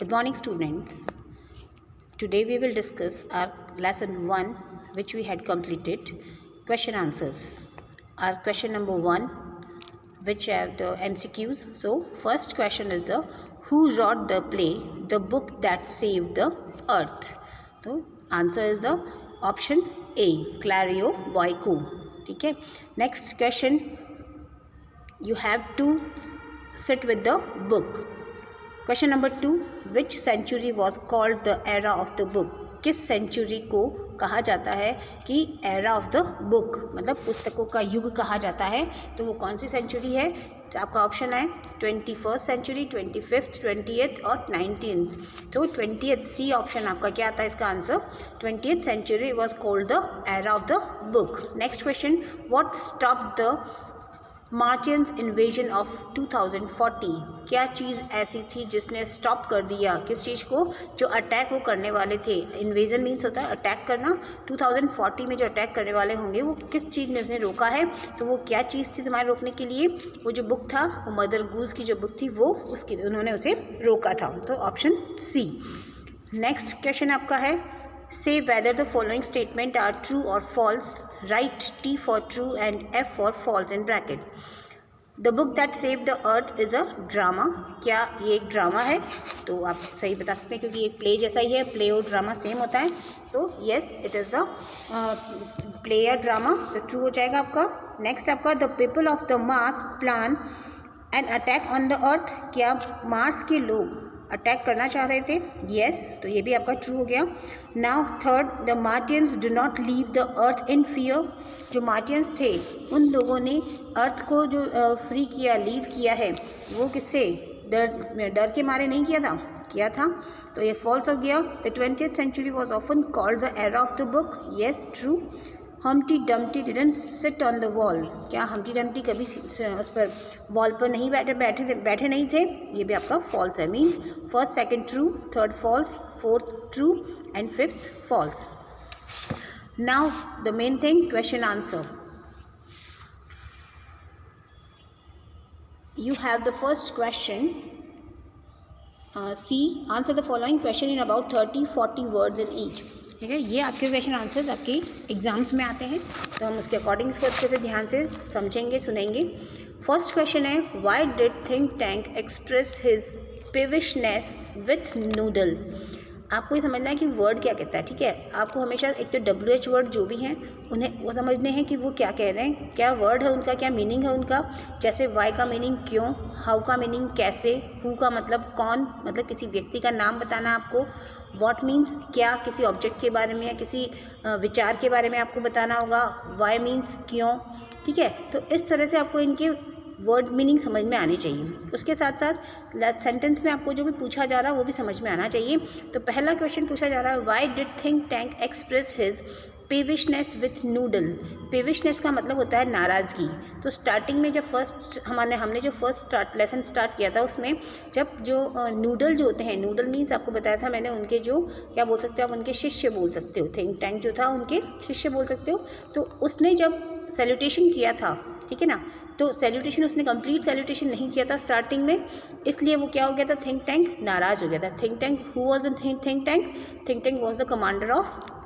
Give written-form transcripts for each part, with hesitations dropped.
Good morning, students. Today we will discuss our lesson 1, which we had completed. Question answers. Our question number 1, which are the MCQs. So first question is the who wrote the play, the book that saved the earth? So answer is the option A, Clario Boyko. Okay. Next question, you have to sit with the book. Question number 2, which century was called the era of the book? किस century को कहा जाता है कि era of the book, मतलब पुस्तकों का युग कहा जाता है, तो वो कौन सी सेंचुरी है? तो आपका ऑप्शन है 21st सेंचुरी, 25th, 20th और 19th. तो 20th सी ऑप्शन आपका क्या आता है इसका answer? 20th century was called the era of the book. Next question, what stop the martians invasion of 2040? क्या चीज़ ऐसी थी जिसने स्टॉप कर दिया किस चीज़ को? जो अटैक वो करने वाले थे. इन्वेजन मीन्स होता है अटैक करना. 2040 में जो अटैक करने वाले होंगे वो किस चीज़ ने उसने रोका है? तो वो क्या चीज़ थी तुम्हारे रोकने के लिए? वो जो बुक था, वो मदर गूज की जो बुक थी, वो उसकी उन्होंने उसे रोका था. तो ऑप्शन सी. नेक्स्ट क्वेश्चन आपका है, say whether the following statement are true or false. Write T for true and F for false in bracket. The book that saved the earth is a drama. क्या ये एक drama है? तो आप सही बता सकते हैं क्योंकि एक प्ले जैसा ही है. प्ले और ड्रामा सेम होता है. So yes, it is the play या ड्रामा. तो ट्रू हो जाएगा आपका. नेक्स्ट आपका, the people of the Mars plan an attack on the earth. क्या मार्स के लोग अटैक करना चाह रहे थे? येस, तो ये भी आपका ट्रू हो गया. Now third, the martians do not leave the earth in fear. जो मार्टियंस थे उन लोगों ने अर्थ को जो फ्री किया, लीव किया है, वो किससे? डर के मारे नहीं किया था. तो ये फॉल्स हो गया. The 20th century was often called the era of the book. Yes, true. Humpty Dumpty didn't sit on the wall. क्या हम्टी डम्टी कभी उस पर वॉल पर नहीं बैठे नहीं थे? ये भी आपका फॉल्स है. Means first second true, third false, fourth true and fifth false. Now the main thing, question answer. You have the first question. C. Answer the following question in about 30-40 words in each. ठीक है, ये आपके question answers आपके exams में आते हैं, तो हम उसके अकॉर्डिंग इसको अच्छे से ध्यान से समझेंगे, सुनेंगे. फर्स्ट क्वेश्चन है, why did think tank express his peevishness with noodle? आपको ये समझना है कि वर्ड क्या कहता है. ठीक है, आपको हमेशा एक तो WH वर्ड जो भी हैं उन्हें वो समझने हैं कि वो क्या कह रहे हैं, क्या वर्ड है उनका, क्या मीनिंग है उनका. जैसे वाई का मीनिंग क्यों, हाउ का मीनिंग कैसे, हु का मतलब कौन, मतलब किसी व्यक्ति का नाम बताना आपको. व्हाट मीन्स क्या, किसी ऑब्जेक्ट के बारे में या किसी विचार के बारे में आपको बताना होगा. वाई मीन्स क्यों. ठीक है, तो इस तरह से आपको इनके वर्ड मीनिंग समझ में आनी चाहिए. उसके साथ साथ सेंटेंस में आपको जो भी पूछा जा रहा है वो भी समझ में आना चाहिए. तो पहला क्वेश्चन पूछा जा रहा है, why did think tank express his peevishness with noodle. Peevishness का मतलब होता है नाराज़गी. तो स्टार्टिंग में जब हमने जो फर्स्ट लेसन स्टार्ट किया था, उसमें जब जो नूडल जो होते हैं, नूडल मीन्स आपको बताया था मैंने, उनके जो क्या बोल सकते हो आप, उनके शिष्य बोल सकते हो. थिंक टैंक जो था उनके शिष्य बोल सकते हो. तो उसने जब सैल्यूटेशन किया था, ठीक है ना, तो सैल्यूटेशन उसने कंप्लीट सैल्यूटेशन नहीं किया था स्टार्टिंग में, इसलिए वो क्या हो गया था, थिंक टैंक नाराज़ हो गया था. Think tank, who was the think tank? Think tank was the commander of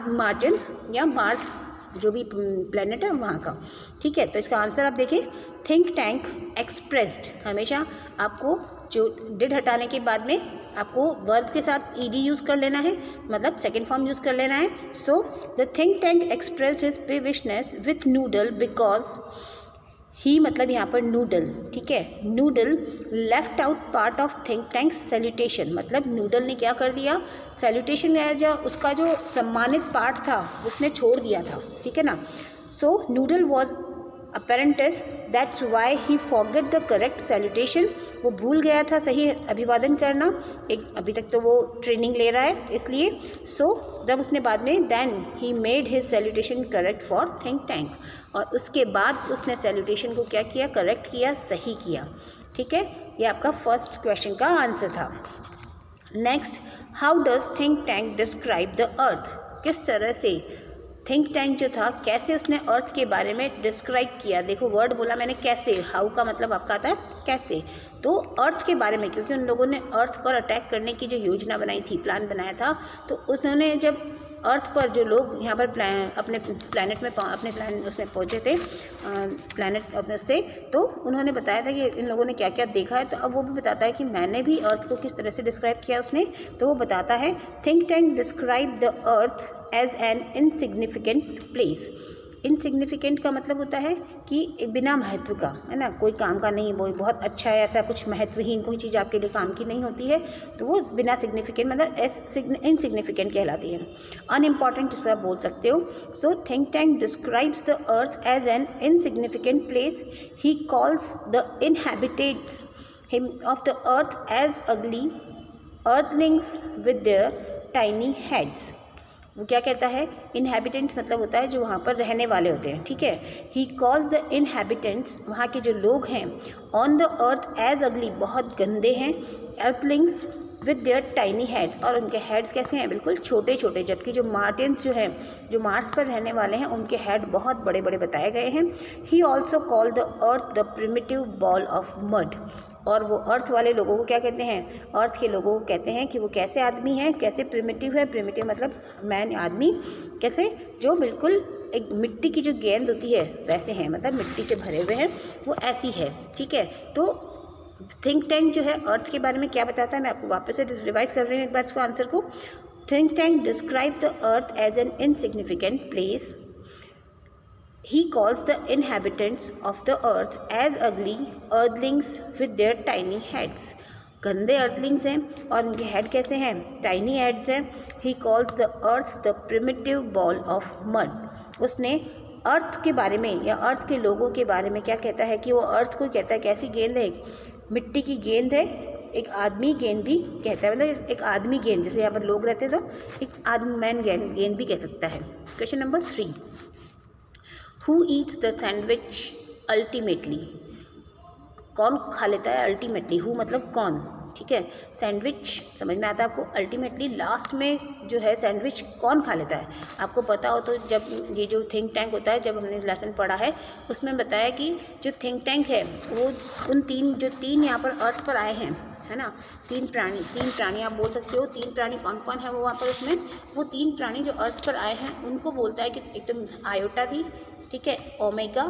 martians या मार्स, जो भी प्लेनेट है वहाँ का. ठीक है, तो इसका आंसर आप देखिए, थिंक टैंक एक्सप्रेस्ड. हमेशा आपको जो डिड हटाने के बाद में आपको वर्ब के साथ ed यूज़ कर लेना है, मतलब सेकेंड फॉर्म यूज़ कर लेना है. So the think tank expressed his peevishness with noodle because he, मतलब यहाँ पर नूडल. ठीक है, noodle left out part of think tank's salutation. मतलब नूडल ने क्या कर दिया, सैल्यूटेशन में जो उसका जो सम्मानित पार्ट था उसने छोड़ दिया था. ठीक है ना. So noodle was apprentice, that's why he forget the correct salutation. वो भूल गया था सही अभिवादन करना. अभी तक तो वो ट्रेनिंग ले रहा है इसलिए. सो जब उसने बाद में, then he made his salutation correct for think tank. और उसके बाद उसने सैल्यूटेशन को क्या किया, करेक्ट किया, सही किया. ठीक है, ये आपका फर्स्ट क्वेश्चन का आंसर था. Next, how does think tank describe the अर्थ? किस तरह से थिंक टैंक जो था कैसे उसने अर्थ के बारे में डिस्क्राइब किया। देखो वर्ड बोला मैंने कैसे, हाउ का मतलब आपका आता है कैसे। तो अर्थ के बारे में, क्योंकि उन लोगों ने अर्थ पर अटैक करने की जो योजना बनाई थी, प्लान बनाया था, तो उन्होंने जब अर्थ पर जो लोग यहाँ पर अपने प्लैनेट में उसमें पहुँचे थे, प्लैनेट अपने से, तो उन्होंने बताया था कि इन लोगों ने क्या क्या देखा है। तो अब वो भी बताता है कि मैंने भी अर्थ को किस तरह से डिस्क्राइब किया उसने। तो वो बताता है think tank describe the earth as an insignificant place. Insignificant का मतलब होता है कि बिना महत्व का, है ना, कोई काम का नहीं, वो बहुत अच्छा है, ऐसा कुछ महत्वहीन कोई चीज़ आपके लिए काम की नहीं होती है, तो वो बिना सिग्निफिकेंट मतलब इनसिग्निफिकेंट कहलाती है, अनइम्पॉर्टेंट जिसका आप बोल सकते हो। So think tank describes the earth as an insignificant place. He calls the inhabitants him of the earth as ugly earthlings with their tiny heads. वो क्या कहता है, इनहैबिटेंट्स मतलब होता है जो वहाँ पर रहने वाले होते हैं, ठीक है। ही कॉल्स द इनहैबिटेंट्स, वहाँ के जो लोग हैं, ऑन द अर्थ एज अगली, बहुत गंदे हैं, Earthlings with their tiny heads, और उनके हेड्स कैसे हैं, बिल्कुल छोटे छोटे, जबकि जो मार्टिन्स जो हैं, जो मार्स पर रहने वाले हैं, उनके हेड बहुत बड़े बड़े बताए गए हैं। He also call the earth the primitive ball of mud, और वो अर्थ वाले लोगों को क्या कहते हैं, अर्थ के लोगों को कहते हैं कि वो कैसे आदमी हैं, कैसे प्रिमिटिव है, प्रिमिटिव मतलब मैन, आदमी, कैसे, जो बिल्कुल एक मिट्टी की जो गेंद होती है वैसे हैं, मतलब मिट्टी से भरे हुए हैं, वो ऐसी है, ठीक है। तो थिंक टैंक जो है अर्थ के बारे में क्या बताता है, मैं आपको वापस से रिवाइज कर रही हूँ एक बार इसको आंसर को। Think tank describe the earth as an insignificant place. He calls the inhabitants of the earth as ugly earthlings with their tiny heads. गंदे अर्थलिंग्स हैं और उनके हेड कैसे हैं, टाइनी हेड्स हैं। ही calls the earth the primitive ball of mud. उसने अर्थ के बारे में या अर्थ के लोगों के बारे में क्या कहता है कि वो अर्थ को कहता है कैसी गेंद है, मिट्टी की गेंद है, एक आदमी गेंद भी कहता है, मतलब एक आदमी गेंद, जैसे यहाँ पर लोग रहते तो एक आदमी मैन गेंद भी कह सकता है। Question number 3, Who eats the sandwich ultimately? कौन खा लेता है अल्टीमेटली, हु मतलब कौन, ठीक है। सैंडविच समझ में आता है आपको, अल्टीमेटली लास्ट में जो है सैंडविच कौन खा लेता है। आपको पता हो तो जब ये जो थिंक टैंक होता है, जब हमने लेसन पढ़ा है उसमें बताया कि जो थिंक टैंक है वो उन तीन यहाँ पर अर्थ पर आए हैं, है ना, तीन प्राणी आप बोल सकते हो। तीन प्राणी कौन कौन है वो वहाँ पर, उसमें वो तीन प्राणी जो अर्थ पर आए हैं उनको बोलता है कि एकदम आयोटा थी, ठीक है, ओमेगा,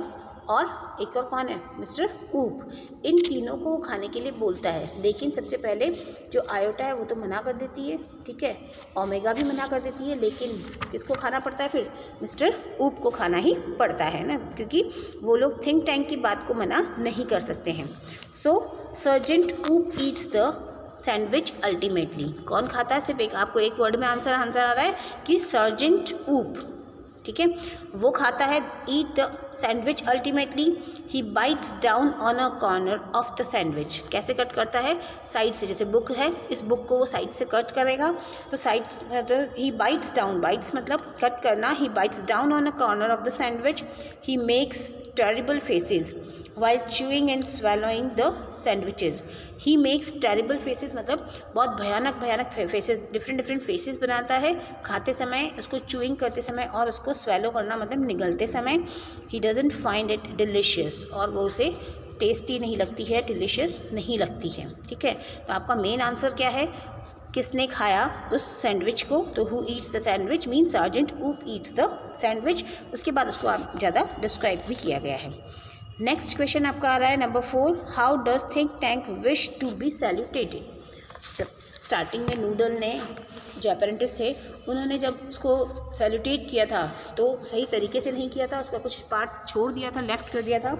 और एक और कौन है, मिस्टर ऊप। इन तीनों को वो खाने के लिए बोलता है, लेकिन सबसे पहले जो आयोटा है वो तो मना कर देती है, ठीक है, ओमेगा भी मना कर देती है, लेकिन किसको खाना पड़ता है फिर, मिस्टर ऊप को खाना ही पड़ता है ना, क्योंकि वो लोग थिंक टैंक की बात को मना नहीं कर सकते हैं। सो सर्जेंट ऊप ईट्स द सैंडविच अल्टीमेटली। कौन खाता है, सिर्फ एक आपको एक वर्ड में आंसर आ रहा है कि सर्जेंट ऊप, ठीक है, वो खाता है। Eat the sandwich ultimately. He bites down on a corner of the sandwich. कैसे कट करता है, साइड से, जैसे बुक है, इस बुक को वो साइड से कट करेगा, तो साइड मतलब ही बाइट्स डाउन, बाइट्स मतलब कट करना, he bites down on a corner of the sandwich. He makes terrible faces while chewing and swallowing the sandwiches. He makes terrible faces मतलब बहुत भयानक faces, different phases बनाता है खाते समय, उसको चूइंग करते समय और उसको स्वेलो करना मतलब निगलते समय। He doesn't find it delicious, और वो उसे टेस्टी नहीं लगती है, डिलिशियस नहीं लगती है, ठीक है। तो आपका मेन आंसर क्या है, किसने खाया उस सैंडविच को, तो who eats the sandwich mean sergeant ऊप ईट्स द सैंडविच। उसके बाद उसको आप ज़्यादा डिस्क्राइब भी किया गया है। नेक्स्ट क्वेश्चन आपका आ रहा है number 4, how does think tank wish to be salutated. जब स्टार्टिंग में नूडल ने, जो अपेरेंटिस थे, उन्होंने जब उसको सैल्यूटेट किया था तो सही तरीके से नहीं किया था, उसका कुछ पार्ट छोड़ दिया था, लेफ्ट कर दिया था।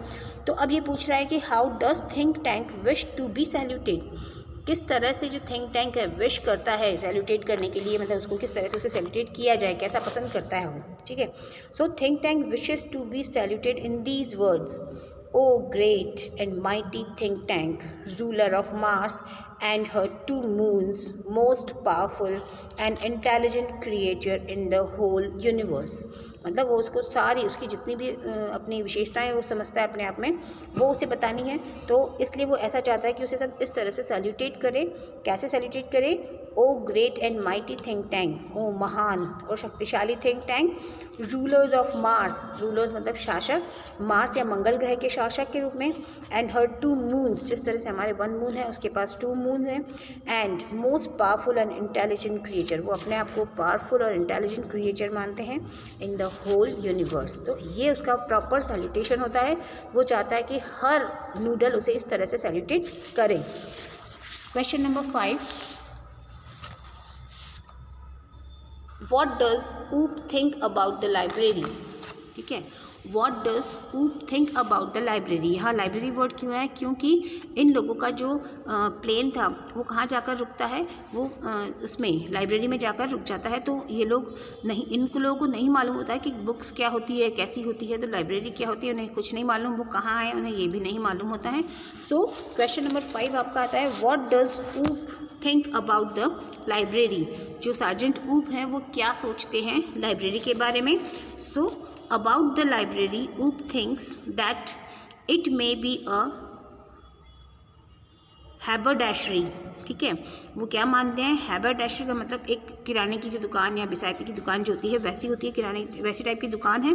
तो अब ये पूछ रहा है कि how does think tank wish to be saluted, किस तरह से जो थिंक टैंक है विश करता है सैल्यूटेट करने के लिए, मतलब उसको किस तरह से उसे सैल्यूटेट किया जाए, कैसा पसंद करता है वो, ठीक है। So think tank wishes to be saluted in these words, O great and mighty think tank, ruler of Mars and her 2 moons, most powerful and intelligent creature in the whole universe. मतलब वो उसको सारी उसकी जितनी भी अपनी विशेषताएं वो समझता है अपने आप में, वो उसे बतानी है। तो इसलिए वो ऐसा चाहता है कि उसे सब इस तरह से सैल्यूटेट करे। कैसे सैल्यूटेट करे? O great and mighty think tank, O महान और शक्तिशाली think tank, rulers of Mars, rulers मतलब शासक, मार्स या मंगल ग्रह के शासक के रूप में, एंड हर 2 मून्स, जिस तरह से हमारे 1 मून है उसके पास 2 मून है, and most powerful and intelligent creature, वो अपने आप को पावरफुल और इंटेलिजेंट क्रिएचर मानते हैं इन द होल यूनिवर्स। तो ये उसका प्रॉपर सैल्यूटेशन होता है। वो चाहता है कि हर नूडल उसे इस तरह से सैल्यूटेट करे। Question number 5, What does Oop think about the library? ठीक है, What does Oop think about the library? यहाँ लाइब्रेरी वर्ड क्यों है? क्योंकि इन लोगों का जो प्लेन था वो कहाँ जाकर रुकता है? वो उसमें लाइब्रेरी में जाकर रुक जाता है। तो ये लोग नहीं, इनको लोगों को नहीं मालूम होता है कि बुक्स क्या होती है, कैसी होती है, तो लाइब्रेरी क्या होती है उन्हें कुछ नहीं मालूम, वो कहाँ है उन्हें ये भी नहीं मालूम होता है। सो क्वेश्चन नंबर 5 आपका आता है, What does Oop think about the library? जो सार्जेंट ऊप हैं वो क्या सोचते हैं लाइब्रेरी के बारे में? So about the library Oop thinks that it may be a haberdashery. ठीक है, वो क्या मानते हैं? हैबरडैशरी का मतलब एक किराने की जो दुकान या बिसाती की दुकान जो होती है वैसी होती है, किराने वैसी टाइप की दुकान है।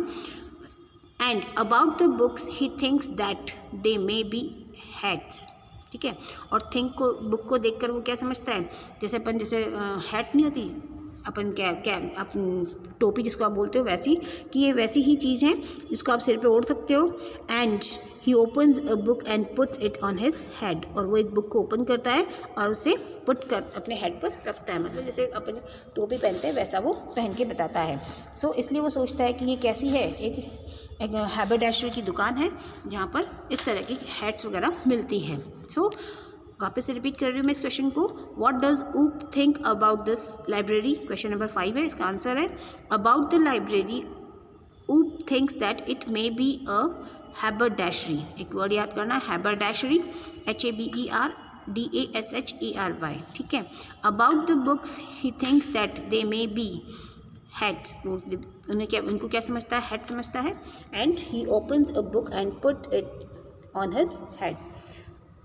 And about the books he thinks that they may be hats. ठीक है, और थिंक को, बुक को देखकर वो क्या समझता है? जैसे अपन जैसे हैट नहीं होती अपन क्या अपन टोपी जिसको आप बोलते हो वैसी, कि ये वैसी ही चीज़ है जिसको आप सिर पे ओढ़ सकते हो। And he opens a book and puts it on his head, और वो एक बुक को ओपन करता है और उसे पुट कर अपने हेड पर रखता है, मतलब जैसे अपन टोपी पहनते हैं वैसा वो पहन के बताता है। सो इसलिए वो सोचता है कि ये कैसी है, एक हैबरडैशरी की दुकान है जहाँ पर इस तरह की हैट्स वगैरह मिलती है। सो वापस से रिपीट कर रही हूँ मैं इस क्वेश्चन को, what does Oop think about this library? Question number 5 है, इसका आंसर है about the library Oop thinks that it may be a haberdashery. एक वर्ड याद करना, हैबरडैशरी, HABERDASHERY। ठीक है, about the books he thinks that they may be hats, उनको क्या समझता है? हैट समझता है। And he opens a book and put it on his head.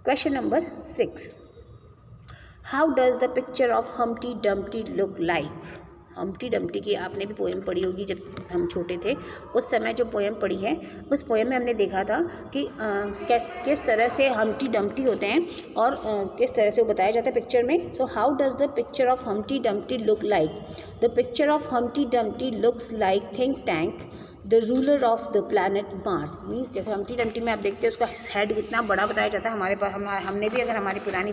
Question number 6, how does the picture of Humpty Dumpty look like? Humpty Dumpty की आपने भी poem पढ़ी होगी जब हम छोटे थे, उस समय जो पोएम पढ़ी है उस पोएम में हमने देखा था कि किस तरह से हम्टी डम्टी होते हैं और किस तरह से वो बताया जाता है पिक्चर में। So how does the picture of Humpty Dumpty look like? The picture of Humpty Dumpty looks like think tank the ruler of the planet Mars. Means जैसे हम्टी डम्टी में आप देखते हैं उसका हेड कितना बड़ा बताया जाता है। हमारे पास हमने भी अगर हमारी पुरानी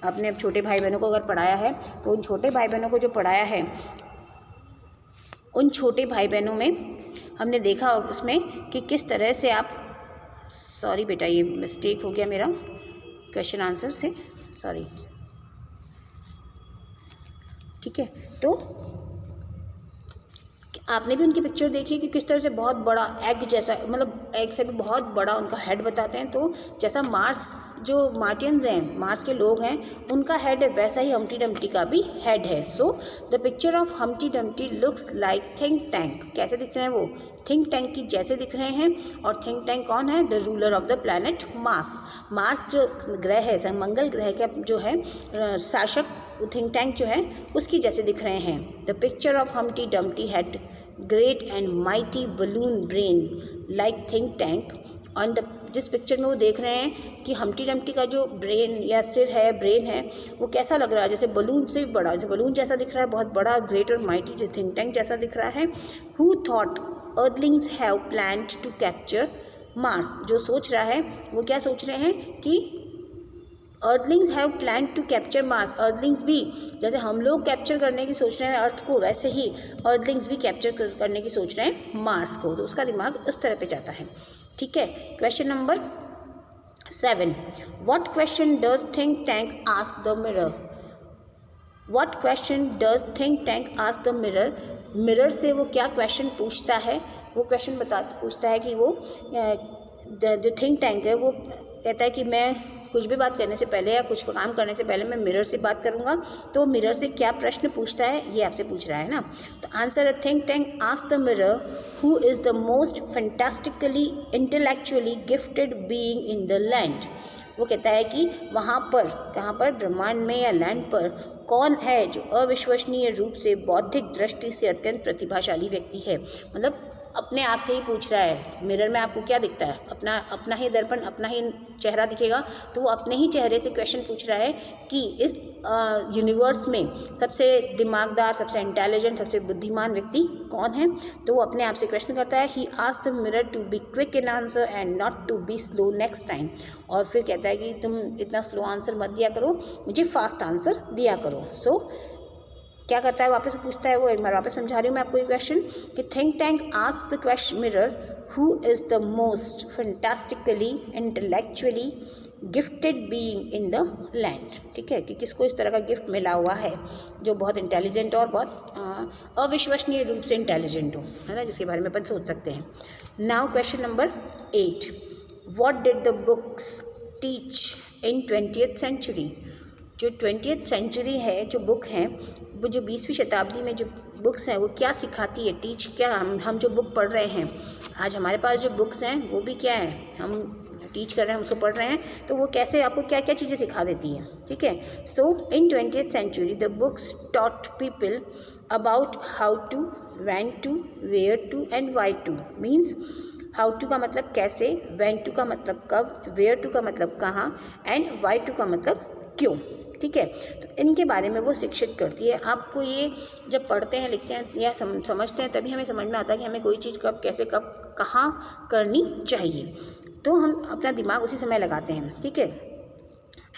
अपने छोटे भाई बहनों को अगर पढ़ाया है तो उन छोटे भाई बहनों को जो पढ़ाया है उन छोटे भाई बहनों में हमने देखा उसमें कि किस तरह से आप, सॉरी बेटा ये मिस्टेक हो गया मेरा क्वेश्चन आंसर से, सॉरी। ठीक है, तो आपने भी उनकी पिक्चर देखी कि किस तरह से बहुत बड़ा एग जैसा, मतलब एग से भी बहुत बड़ा उनका हेड बताते हैं। तो जैसा मार्स जो मार्टियंस हैं, मार्स के लोग हैं, उनका हेड है वैसा ही हम्टी डम्टी का भी हेड है। So the picture of Humpty Dumpty looks like think tank. कैसे दिख रहे हैं वो? थिंक टैंक की जैसे दिख रहे हैं। और थिंक टैंक कौन है? The ruler of the planet Mars. Mars जो ग्रह है, मंगल ग्रह का जो है शासक, थिंक टैंक जो है उसकी जैसे दिख रहे हैं। The picture of Humpty Dumpty had great and mighty balloon brain like think tank. On the, जिस पिक्चर में वो देख रहे हैं कि हम्टी डम्टी का जो ब्रेन या सिर है, ब्रेन है, वो कैसा लग रहा है? जैसे बलून से भी बड़ा, जैसे बलून जैसा दिख रहा है, बहुत बड़ा, ग्रेट और माइटी जो थिंक टैंक जैसा दिख रहा है। Who thought earthlings have planned to capture Mars? जो सोच रहा है वो क्या सोच रहे हैं कि earthlings have plan to capture Mars. Earthlings भी जैसे हम लोग कैप्चर करने की सोच रहे हैं अर्थ को, वैसे ही अर्दलिंग्स भी कैप्चर करने की सोच रहे हैं मार्स को। तो उसका दिमाग उस तरह पे जाता है। ठीक है, question number 7, what question does think tank ask the mirror? What question does think tank ask the mirror? Mirror से वो क्या क्वेश्चन पूछता है? वो क्वेश्चन पूछता है कि वो जो थिंक टैंक है वो कहता है कि मैं कुछ भी बात करने से पहले या कुछ काम करने से पहले मैं मिरर से बात करूंगा। तो मिरर से क्या प्रश्न पूछता है ये आपसे पूछ रहा है ना। तो आंसर है think tank asked the mirror who is the most fantastically intellectually gifted being in the land. वो कहता है कि वहाँ पर, कहाँ पर, ब्रह्मांड में या लैंड पर कौन है जो अविश्वसनीय रूप से बौद्धिक दृष्टि से अत्यंत प्रतिभाशाली व्यक्ति है। मतलब अपने आप से ही पूछ रहा है। मिरर में आपको क्या दिखता है? अपना ही दर्पण, अपना ही चेहरा दिखेगा। तो वो अपने ही चेहरे से क्वेश्चन पूछ रहा है कि इस यूनिवर्स में सबसे दिमागदार, सबसे इंटेलिजेंट, सबसे बुद्धिमान व्यक्ति कौन है। तो वो अपने आप से क्वेश्चन करता है। He asked the mirror to be quick in answer and not to be slow next time. और फिर कहता है कि तुम इतना स्लो आंसर मत दिया करो, मुझे फास्ट आंसर दिया करो। सो क्या करता है, वापस पूछता है वो। एक बार वापस समझा रही हूँ मैं आपको ये क्वेश्चन कि think tank asked the question mirror who is the most fantastically intellectually gifted being in the land. ठीक है, कि किसको इस तरह का गिफ्ट मिला हुआ है जो बहुत इंटेलिजेंट और बहुत अविश्वसनीय रूप से इंटेलिजेंट हो, है ना, जिसके बारे में अपन सोच सकते हैं। Now question number 8, what did the books teach in 20th century. जो 20th सेंचुरी है, जो बुक हैं, वो जो 20वीं शताब्दी में जो बुक्स हैं वो क्या सिखाती है, टीच क्या, हम जो बुक पढ़ रहे हैं आज, हमारे पास जो बुक्स हैं वो भी क्या है, हम टीच कर रहे हैं, उसको पढ़ रहे हैं, तो वो कैसे आपको क्या क्या चीज़ें सिखा देती हैं। ठीक है, so in 20th century the books taught people about how to, when to, where to and why to. Means how to का मतलब कैसे, व्हेन टू का मतलब कब, वेयर टू का मतलब कहाँ, एंड वाई टू का मतलब क्यों। ठीक है, तो इनके बारे में वो शिक्षित करती है आपको। ये जब पढ़ते हैं, लिखते हैं या समझते हैं, तभी हमें समझ में आता है कि हमें कोई चीज़ कब, कैसे, कब, कहाँ करनी चाहिए। तो हम अपना दिमाग उसी समय लगाते हैं। ठीक है,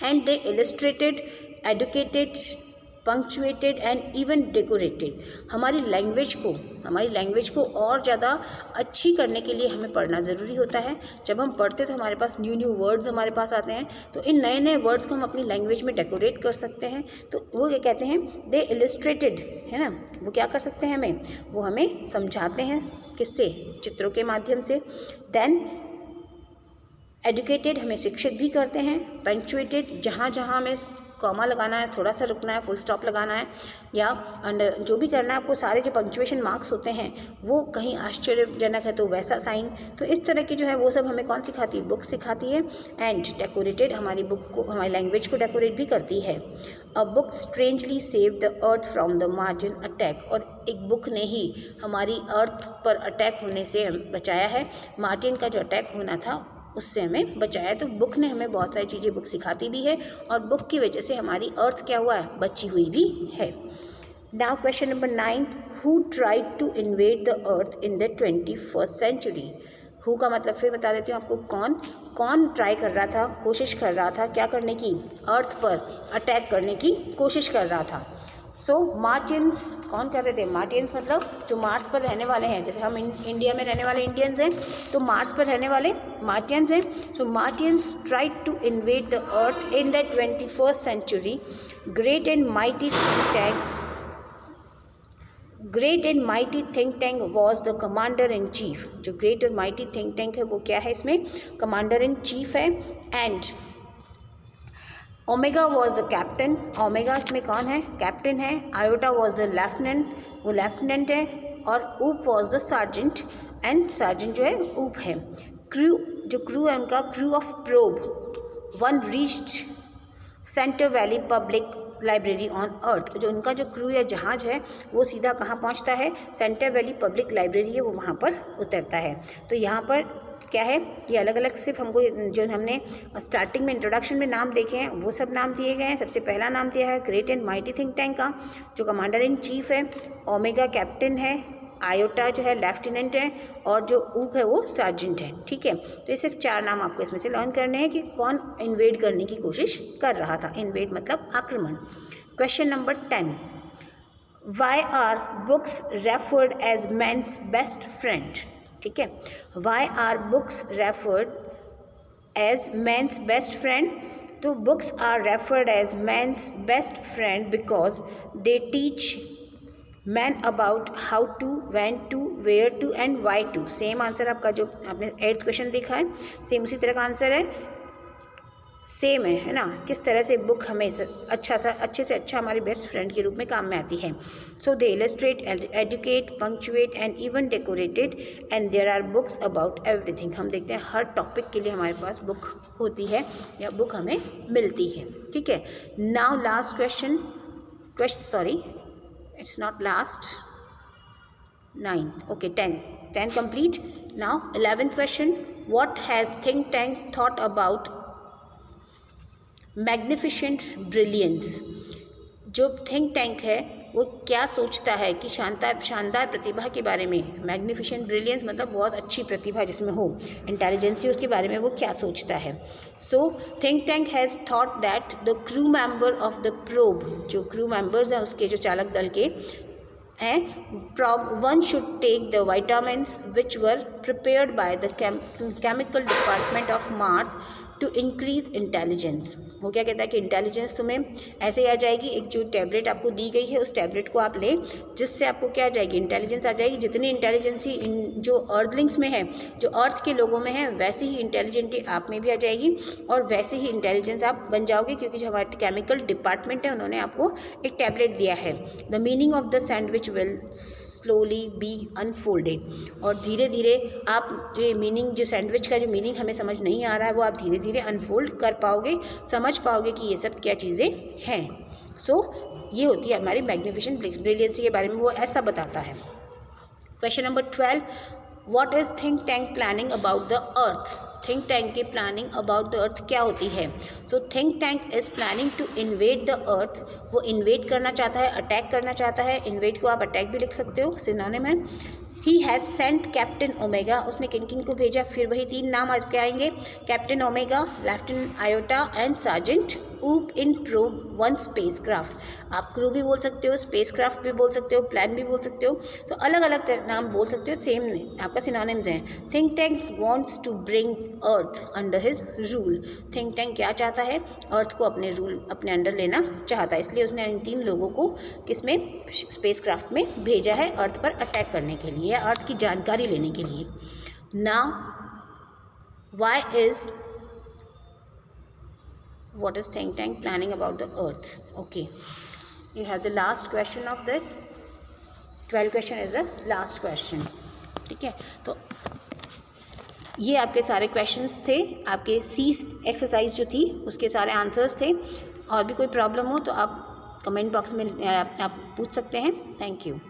and they illustrated, educated, punctuated and even decorated. हमारी लैंग्वेज को और ज़्यादा अच्छी करने के लिए हमें पढ़ना ज़रूरी होता है। जब हम पढ़ते तो हमारे पास न्यू वर्ड्स हमारे पास आते हैं, तो इन नए नए वर्ड्स को हम अपनी लैंग्वेज में डेकोरेट कर सकते हैं। तो वो क्या कहते हैं, दे इलस्ट्रेटेड, है ना, वो क्या कर सकते हैं, वो हमें समझाते हैं, किससे, चित्रों के माध्यम से। देन एडुकेटेड, हमें शिक्षित भी करते हैं। पंक्चुएटेड, जहाँ जहाँ हमें कॉमा लगाना है, थोड़ा सा रुकना है, फुल स्टॉप लगाना है, या अंडर जो भी करना है आपको, सारे जो पंक्चुएशन मार्क्स होते हैं वो कहीं आश्चर्यजनक है तो वैसा साइन। तो इस तरह की जो है वो सब हमें कौन सिखाती है, बुक सिखाती है। एंड डेकोरेटेड, हमारी बुक को, हमारी लैंग्वेज को डेकोरेट भी करती है। A book strangely save the earth from the margin attack. और एक बुक ने ही हमारी अर्थ पर अटैक होने से बचाया है। मार्टिन का जो अटैक होना था उससे हमें बचाया। तो बुक ने हमें बहुत सारी चीज़ें, बुक सिखाती भी है, और बुक की वजह से हमारी अर्थ क्या हुआ है, बची हुई भी है। Now question number 9, who tried to invade the earth in the 21st century. Who का मतलब फिर बता देती हूँ आपको, कौन ट्राई कर रहा था, कोशिश कर रहा था क्या करने की, अर्थ पर अटैक करने की कोशिश कर रहा था। सो मार्टियंस कौन कर रहे थे, मार्टियंस मतलब जो मार्स पर रहने वाले हैं, जैसे हम इंडिया में रहने वाले इंडियंस हैं, तो मार्स पर रहने वाले मार्टियंस हैं। So martians tried to invade the earth in the 21st century. Great and mighty think tank was the commander in chief. जो ग्रेट और माइटी थिंक टैंक है वो क्या है, इसमें कमांडर इन चीफ है। And Omega was the captain, Omega इसमें कौन है, कैप्टन है। आयोटा वॉज द लेफ्टिनेंट, वो लेफ्टिनेंट है। और Oop was the sergeant, and sergeant जो है ऊप है। क्रू, जो क्रू है उनका, crew of probe one reached centre valley public library on earth. जो उनका जो क्रू या जहाज़ है वो सीधा कहाँ पहुँचता है, सेंटर वैली पब्लिक लाइब्रेरी है वो वहाँ पर उतरता है। तो यहाँ पर क्या है, ये अलग अलग सिर्फ हमको जो हमने स्टार्टिंग में इंट्रोडक्शन में नाम देखे हैं वो सब नाम दिए गए हैं। सबसे पहला नाम दिया है great and mighty think tank का, जो कमांडर इन चीफ है। ओमेगा कैप्टन है, आयोटा जो है लेफ्टिनेंट है, और जो ऊप है वो सार्जेंट है। ठीक है, तो ये सिर्फ 4 नाम आपको इसमें से लर्न करने हैं कि कौन इन्वेड करने की कोशिश कर रहा था। इन्वेड मतलब आक्रमण। Question number 10, why are books referred as man's best friend. ठीक है, why are books referred as man's best friend. तो books are referred as man's best friend because they teach man about, how to, when to, where to and why to. Same answer आपका जो आपने 8th question देखा है, same उसी तरह का answer है, सेम है ना। किस तरह से बुक हमें अच्छे से अच्छा हमारे बेस्ट फ्रेंड के रूप में काम में आती है। So they illustrate, educate, punctuate and even decorated and there are books about everything. हम देखते हैं हर टॉपिक के लिए हमारे पास बुक होती है या बुक हमें मिलती है, ठीक है। Now last question, sorry it's not last, 9th, okay, 10 complete. Now 11th question, what has think tank thought about magnificent brilliance? जो थिंक टैंक है वो क्या सोचता है कि शानदार प्रतिभा के बारे में। मैग्निफिशेंट ब्रिलियंस मतलब बहुत अच्छी प्रतिभा जिसमें हो, इंटेलिजेंसी उसके बारे में वो क्या सोचता है। So think tank has thought that the crew member of the probe, जो क्रू मेंबर्स हैं उसके, जो चालक दल के हैं, one should take the vitamins which were prepared by the chemical department of Mars to increase intelligence। वो क्या कहता है कि इंटेलिजेंस तुम्हें ऐसे ही आ जाएगी, एक जो टैबलेट आपको दी गई है उस टैबलेट को आप लें जिससे आपको क्या आ जाएगी, इंटेलिजेंस आ जाएगी। जितनी इंटेलिजेंसी जो अर्थलिंग्स में है, जो अर्थ के लोगों में है, वैसी ही इंटेलिजेंटी आप में भी आ जाएगी और वैसे ही इंटेलिजेंस आप बन जाओगे, क्योंकि जो हमारे केमिकल डिपार्टमेंट है उन्होंने आपको एक टैबलेट दिया है। The meaning of the sandwich will slowly be unfolded. और धीरे धीरे आप जो मीनिंग, जो सैंडविच का जो मीनिंग हमें समझ नहीं आ रहा है वो आप धीरे धीरे अनफोल्ड कर पाओगे, समझ पाओगे कि ये सब क्या चीज़ें हैं। सो ये होती है हमारी मैग्निफिशेंट ब्रिलियंसी के बारे में, वो ऐसा बताता है। Question number 12, what is think tank planning about the earth? Think tank की प्लानिंग अबाउट द अर्थ क्या होती है? So think tank is planning to invade the earth. वो इन्वेड करना चाहता है, अटैक करना चाहता है। इन्वेड को आप अटैक भी लिख सकते हो, सिनोनिम है। He has sent captain Omega, उसने किन किन को भेजा? फिर वही 3 नाम आज के आएंगे, captain omega, lieutenant iota and sergeant ऊप इन प्रोब 1 स्पेस क्राफ्ट। आप क्रू भी बोल सकते हो, स्पेस क्राफ्ट भी बोल सकते हो, प्लान भी बोल सकते हो, तो अलग अलग नाम बोल सकते हो, सेम नहीं, आपका सिनोनिम्स हैं। Think tank wants to bring earth under his rule. Think tank क्या चाहता है? अर्थ को अपने रूल, अपने अंडर लेना चाहता है, इसलिए उसने इन 3 लोगों को किसमें, स्पेस क्राफ्ट में भेजा है अर्थ पर अटैक करने के लिए, अर्थ की जानकारी लेने के लिए। Now what is think tank planning about the earth? Okay, you have the last question of this 12 question is the last question, ठीक है। तो ये आपके सारे क्वेश्चंस थे, आपके सी एक्सरसाइज जो थी उसके सारे आंसर्स थे। और भी कोई प्रॉब्लम हो तो आप कमेंट बॉक्स में आप पूछ सकते हैं। Thank you.